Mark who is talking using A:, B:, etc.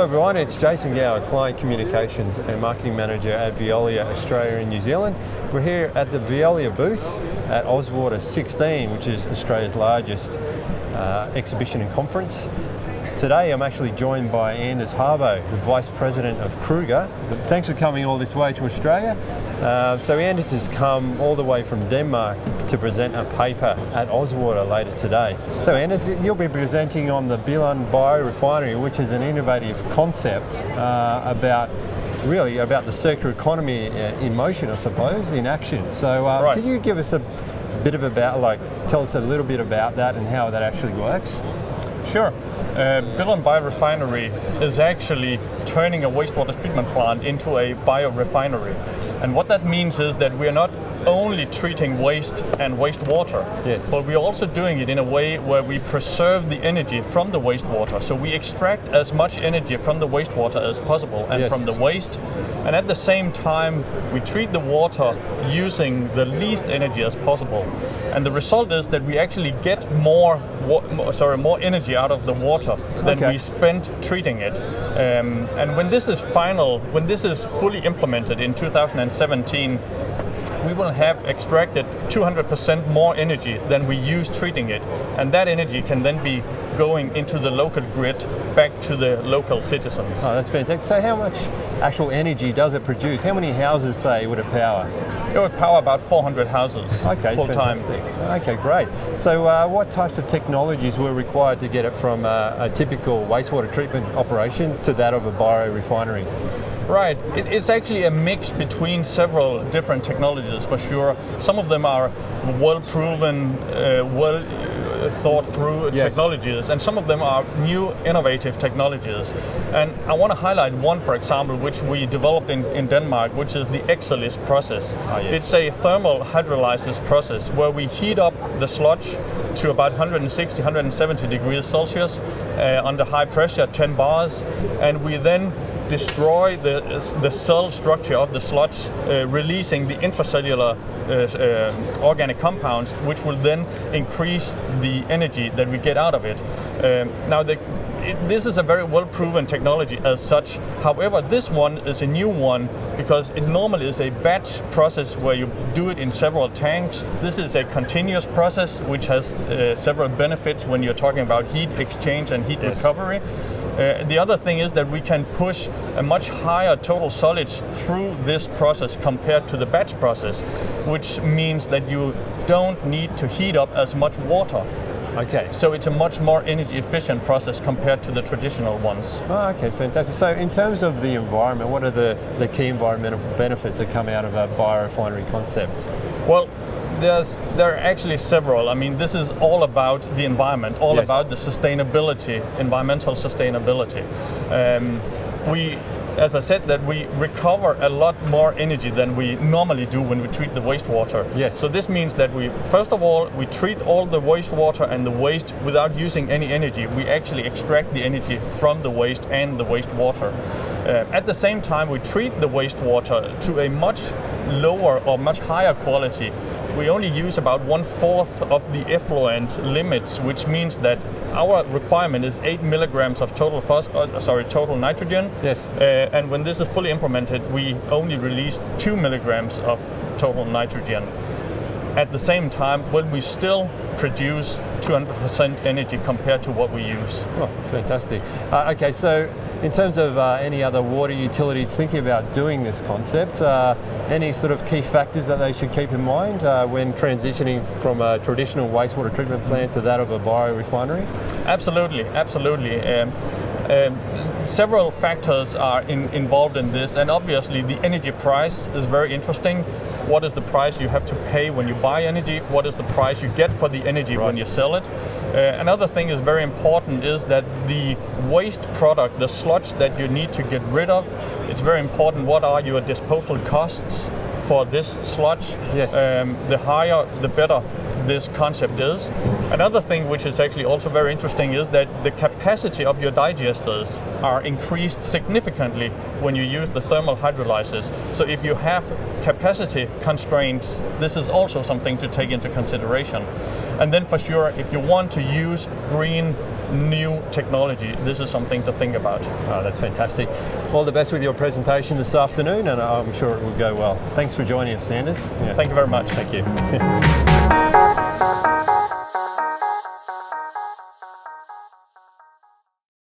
A: everyone, it's Jason Gower, Client Communications and Marketing Manager at Veolia Australia and New Zealand. We're here at the Veolia booth at OzWater'16, which is Australia's largest exhibition and conference. Today I'm actually joined by Anders Haarbo, the Vice President of Kruger. Thanks for coming all this way to Australia. So Anders has come all the way from Denmark to present a paper at OzWater later today. So Anders, you'll be presenting on the Billund Biorefinery, which is an innovative concept about the circular economy in motion, I suppose, in action. So
B: right.
A: Can you give us a bit of tell us a little bit about that and how that actually works?
B: Sure. Billund Biorefinery is actually turning a wastewater treatment plant into a biorefinery. And what that means is that we're not only treating waste and wastewater,
A: yes,
B: but we're also doing it in a way where we preserve the energy from the wastewater. So we extract as much energy from the wastewater as possible and
A: yes,
B: from the waste. And at the same time, we treat the water using the least energy as possible. And the result is that we actually get more energy out of the water than we spent treating it. And when this is fully implemented in 2017, we will have extracted 200% more energy than we use treating it. And that energy can then be going into the local grid back to the local citizens.
A: Oh, that's fantastic. So how much actual energy does it produce? How many houses, say, would it power?
B: It would power about 400 houses full time.
A: Okay, great. So what types of technologies were required to get it from a typical wastewater treatment operation to that of a biorefinery?
B: Right. It's actually a mix between several different technologies, for sure. Some of them are well-proven, thought-through technologies, and some of them are new, innovative technologies. And I want to highlight one, for example, which we developed in Denmark, which is the Exolysis process. It's a thermal hydrolysis process where we heat up the sludge to about 160, 170 degrees Celsius under high pressure, 10 bars, and we then destroy the cell structure of the sludge, releasing the intracellular organic compounds, which will then increase the energy that we get out of it. This is a very well-proven technology as such. However, this one is a new one because it normally is a batch process where you do it in several tanks. This is a continuous process which has several benefits when you're talking about heat exchange and heat recovery. The other thing is that we can push a much higher total solids through this process compared to the batch process, which means that you don't need to heat up as much water.
A: Okay.
B: So it's a much more energy efficient process compared to the traditional ones.
A: Oh, okay, fantastic. So in terms of the environment, what are the key environmental benefits that come out of a biorefinery concept?
B: Well, there are actually several. I mean, this is all about the environment, all about the sustainability, environmental sustainability. As I said, that we recover a lot more energy than we normally do when we treat the wastewater.
A: Yes.
B: So this means that first of all, we treat all the wastewater and the waste without using any energy. We actually extract the energy from the waste and the wastewater. At the same time, we treat the wastewater to a much lower or much higher quality. We only use about 1/4 of the effluent limits, which means that our requirement is 8 milligrams of total nitrogen.
A: Yes.
B: And when this is fully implemented, we only release 2 milligrams of total nitrogen. At the same time, when we still produce 200% energy compared to what we use.
A: Oh, fantastic. Okay, so in terms of any other water utilities thinking about doing this concept, any sort of key factors that they should keep in mind when transitioning from a traditional wastewater treatment plant to that of a biorefinery?
B: Absolutely, absolutely. Several factors are involved in this, and obviously the energy price is very interesting. What is the price you have to pay when you buy energy? What is the price you get for the energy when you sell it? Another thing is very important is that the waste product, the sludge that you need to get rid of, it's very important what are your disposal costs for this sludge.
A: Yes.
B: The higher, the better this concept is. Another thing which is actually also very interesting is that the capacity of your digesters are increased significantly when you use the thermal hydrolysis. So if you have capacity constraints, this is also something to take into consideration. And then for sure, if you want to use green new technology, this is something to think about.
A: Oh, that's fantastic. All the best with your presentation this afternoon, and I'm sure it will go well. Thanks for joining us, Anders.
B: Thank you very much.
A: Thank you.